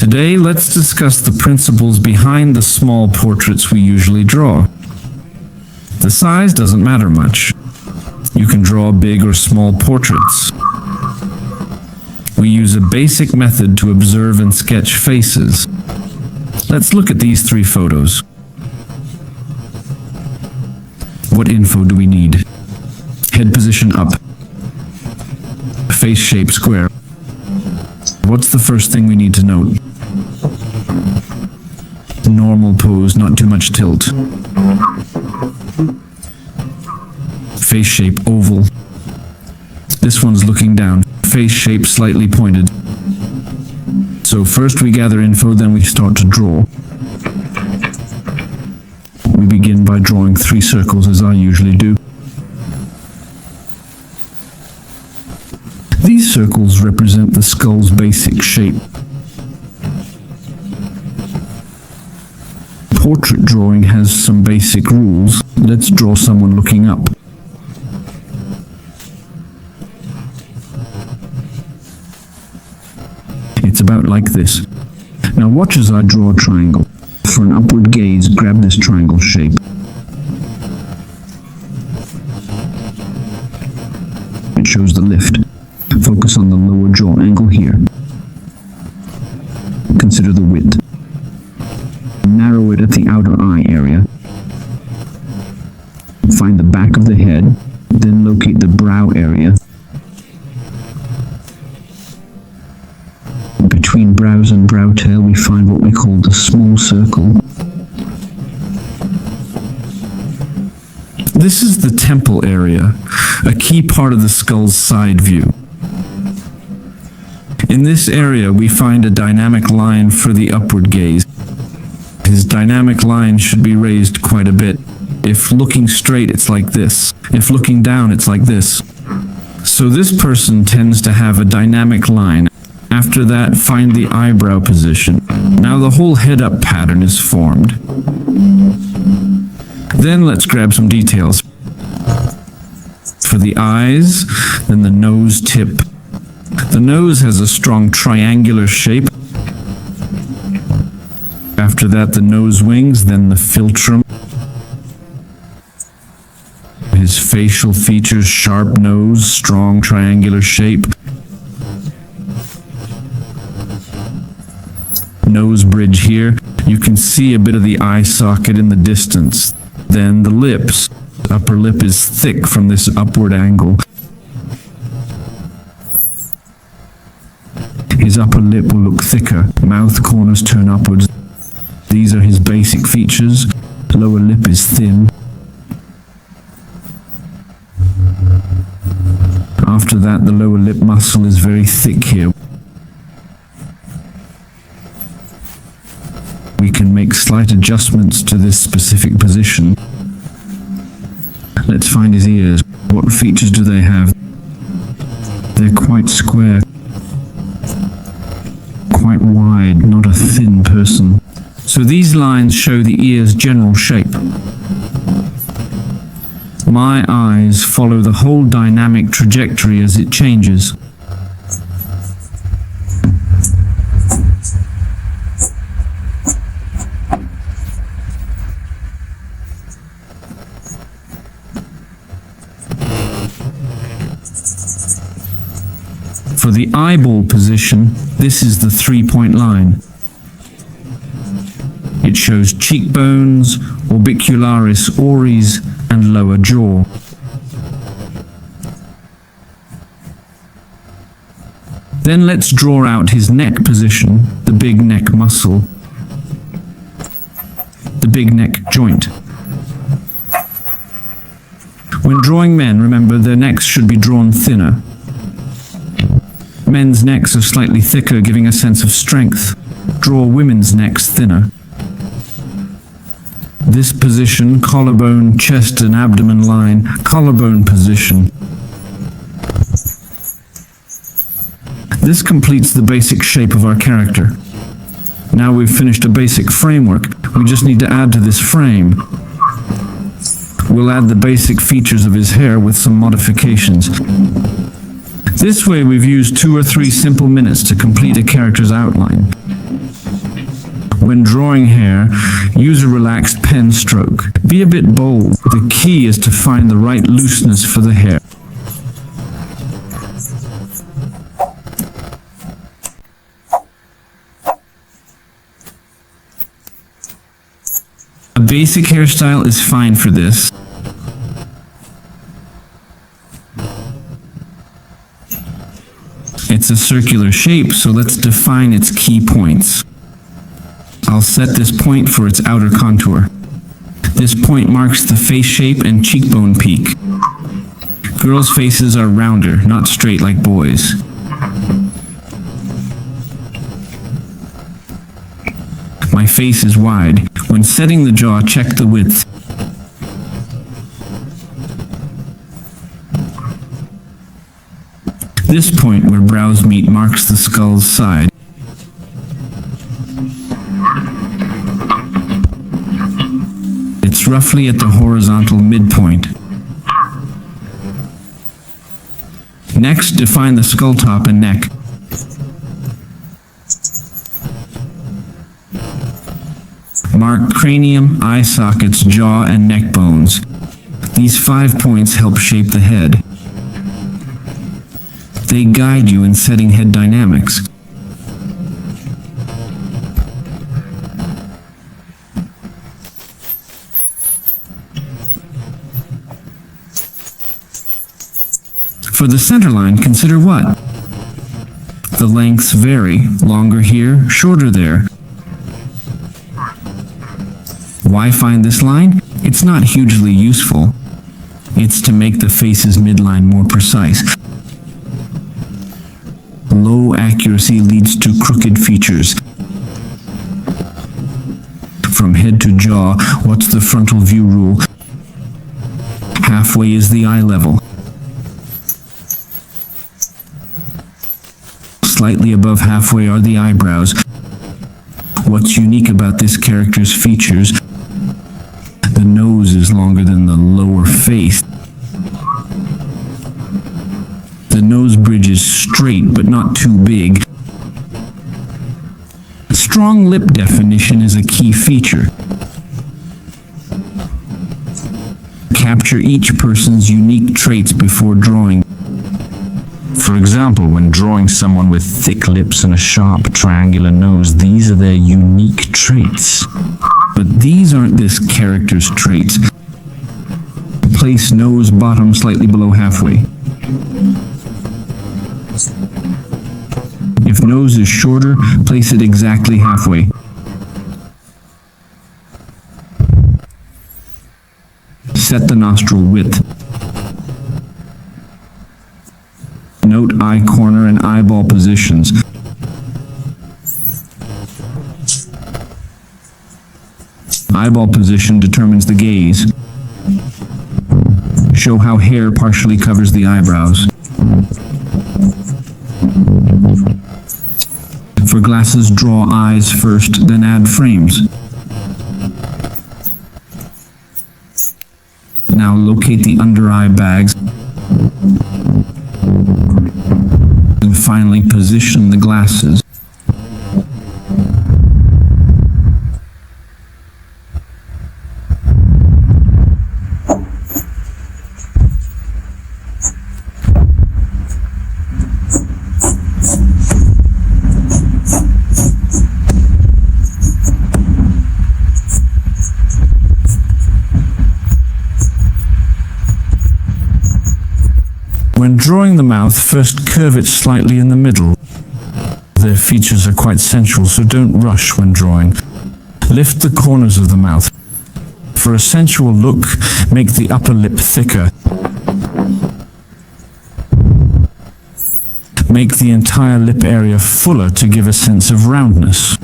Today, let's discuss the principles behind the small portraits we usually draw. The size doesn't matter much. You can draw big or small portraits. We use a basic method to observe and sketch faces. Let's look at these 3 photos. What info do we need? Head position up. Face shape square. What's the first thing we need to note? Normal pose, not too much tilt. Face shape oval. This one's looking down. Face shape slightly pointed. So first we gather info, then we start to draw. We begin by drawing 3 circles as I usually do. These circles represent the skull's basic shape. Portrait drawing has some basic rules. Let's draw someone looking up. It's about like this. Now watch as I draw a triangle. For an upward gaze, grab this triangle shape. It shows the lift. Focus on the lower jaw angle here. Consider the width. Narrow it at the outer eye area. Find the back of the head, then locate the brow area. Between brows and brow tail, we find what we call the small circle. This is the temple area, a key part of the skull's side view. In this area, we find a dynamic line for the upward gaze. His dynamic line should be raised quite a bit. If looking straight, it's like this. If looking down, it's like this. So this person tends to have a dynamic line. After that, find the eyebrow position. Now the whole head-up pattern is formed. Then let's grab some details. For the eyes, then the nose tip. The nose has a strong triangular shape. After that, the nose wings, then the philtrum. His facial features, sharp nose, strong triangular shape. Nose bridge here. You can see a bit of the eye socket in the distance. Then the lips. The upper lip is thick from this upward angle. His upper lip will look thicker. Mouth corners turn upwards. These are his basic features. The lower lip is thin. After that, the lower lip muscle is very thick here. We can make slight adjustments to this specific position. Let's find his ears. What features do they have? They're quite square, quite wide, not a thin person. So these lines show the ear's general shape. My eyes follow the whole dynamic trajectory as it changes. For the eyeball position, this is the 3-point line. It shows cheekbones, orbicularis oris, and lower jaw. Then let's draw out his neck position, the big neck muscle, the big neck joint. When drawing men, remember their necks should be drawn thinner. Men's necks are slightly thicker, giving a sense of strength. Draw women's necks thinner. This position, collarbone, chest and abdomen line, collarbone position. This completes the basic shape of our character. Now we've finished a basic framework. We just need to add to this frame. We'll add the basic features of his hair with some modifications. This way we've used 2 or 3 simple minutes to complete a character's outline. When drawing hair, use a relaxed pen stroke. Be a bit bold. The key is to find the right looseness for the hair. A basic hairstyle is fine for this. It's a circular shape, so let's define its key points. I'll set this point for its outer contour. This point marks the face shape and cheekbone peak. Girls' faces are rounder, not straight like boys. My face is wide. When setting the jaw, check the width. This point where brows meet marks the skull's side. It's roughly at the horizontal midpoint. Next, define the skull top and neck. Mark cranium, eye sockets, jaw, and neck bones. These 5 points help shape the head. They guide you in setting head dynamics. For the center line, consider what? The lengths vary, longer here, shorter there. Why find this line? It's not hugely useful. It's to make the face's midline more precise. Low accuracy leads to crooked features. From head to jaw, what's the frontal view rule? Halfway is the eye level. Slightly above halfway are the eyebrows. What's unique about this character's features? The nose is longer than the lower face. The nose bridge is straight but not too big. Strong lip definition is a key feature. Capture each person's unique traits before drawing. For example, when drawing someone with thick lips and a sharp triangular nose, these are their unique traits. But these aren't this character's traits. Place nose bottom slightly below halfway. If nose is shorter, place it exactly halfway. Set the nostril width. Note eye corner and eyeball positions. Eyeball position determines the gaze. Show how hair partially covers the eyebrows. For glasses, draw eyes first, then add frames. Now locate the under eye bags. And finally position the glasses. When drawing the mouth, first curve it slightly in the middle. Their features are quite sensual, so don't rush when drawing. Lift the corners of the mouth. For a sensual look, make the upper lip thicker. Make the entire lip area fuller to give a sense of roundness.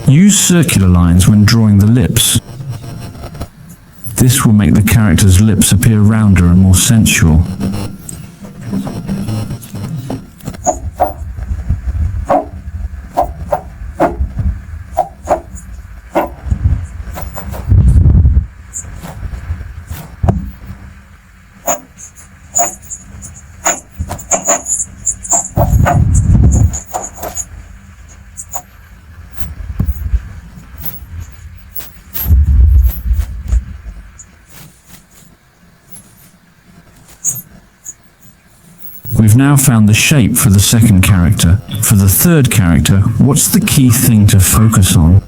Use circular lines when drawing the lips. This will make the character's lips appear rounder and more sensual. We've now found the shape for the second character. For the third character, what's the key thing to focus on?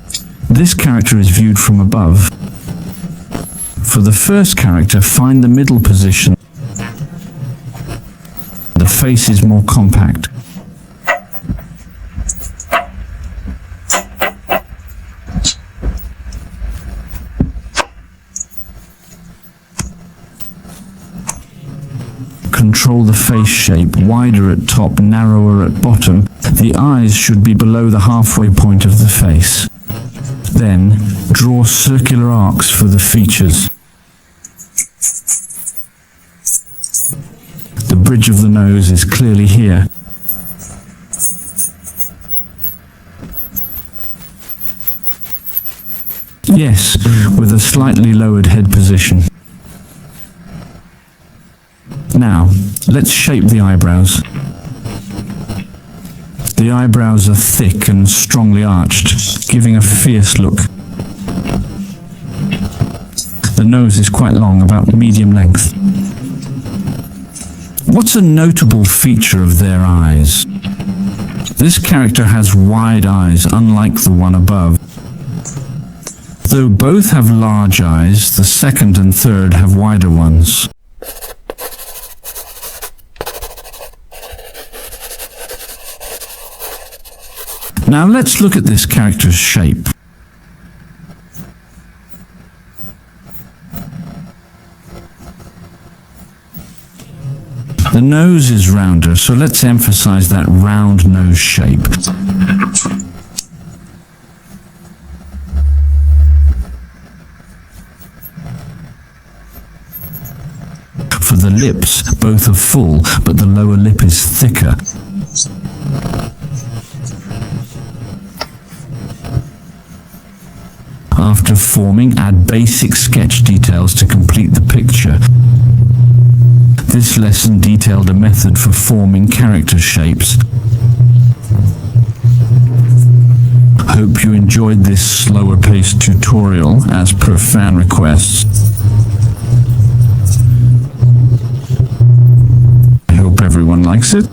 This character is viewed from above. For the first character, find the middle position. The face is more compact. Control the face shape, wider at top, narrower at bottom. The eyes should be below the halfway point of the face. Then, draw circular arcs for the features. The bridge of the nose is clearly here. Yes, with a slightly lowered head position. Now, let's shape the eyebrows. The eyebrows are thick and strongly arched, giving a fierce look. The nose is quite long, about medium length. What's a notable feature of their eyes? This character has wide eyes, unlike the one above. Though both have large eyes, the second and third have wider ones. Now let's look at this character's shape. The nose is rounder, so let's emphasize that round nose shape. For the lips, both are full, but the lower lip is thicker. After forming, add basic sketch details to complete the picture. This lesson detailed a method for forming character shapes. Hope you enjoyed this slower paced tutorial as per fan requests. I hope everyone likes it.